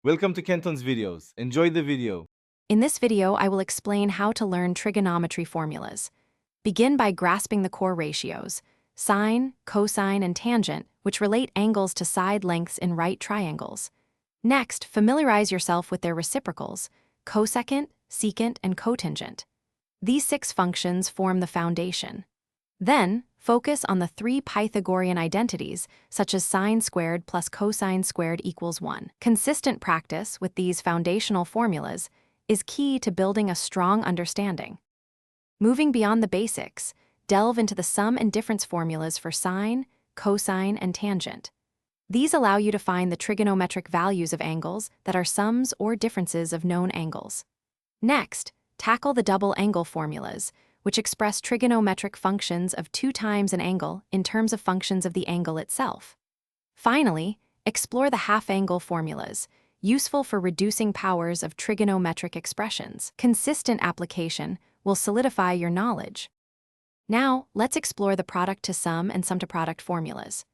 Welcome to Kenton's videos. Enjoy the video. In this video, I will explain how to learn trigonometry formulas. Begin by grasping the core ratios, sine, cosine, and tangent, which relate angles to side lengths in right triangles. Next, familiarize yourself with their reciprocals, cosecant, secant, and cotangent. These 6 functions form the foundation. Then, focus on the 3 Pythagorean identities, such as sine squared plus cosine squared equals 1. Consistent practice with these foundational formulas is key to building a strong understanding. Moving beyond the basics, delve into the sum and difference formulas for sine, cosine, and tangent. These allow you to find the trigonometric values of angles that are sums or differences of known angles. Next, tackle the double angle formulas, which express trigonometric functions of 2 times an angle in terms of functions of the angle itself. Finally, explore the half-angle formulas, useful for reducing powers of trigonometric expressions. Consistent application will solidify your knowledge. Now, let's explore the product-to-sum and sum-to-product formulas.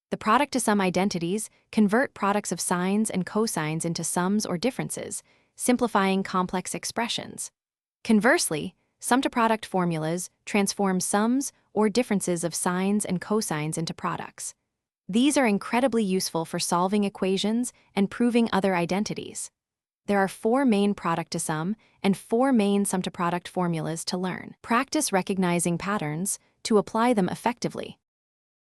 The product-to-sum identities convert products of sines and cosines into sums or differences, simplifying complex expressions. Conversely, sum-to-product formulas transform sums or differences of sines and cosines into products. These are incredibly useful for solving equations and proving other identities. There are 4 main product-to-sum and 4 main sum-to-product formulas to learn. Practice recognizing patterns to apply them effectively.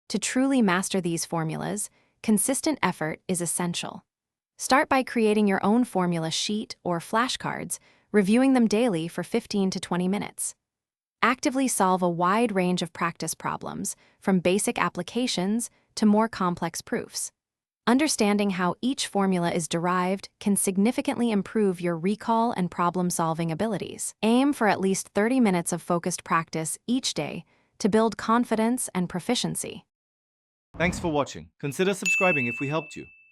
To truly master these formulas, consistent effort is essential. Start by creating your own formula sheet or flashcards, reviewing them daily for 15 to 20 minutes. Actively solve a wide range of practice problems, from basic applications to more complex proofs. Understanding how each formula is derived can significantly improve your recall and problem-solving abilities. Aim for at least 30 minutes of focused practice each day to build confidence and proficiency. Thanks for watching. Consider subscribing if we helped you.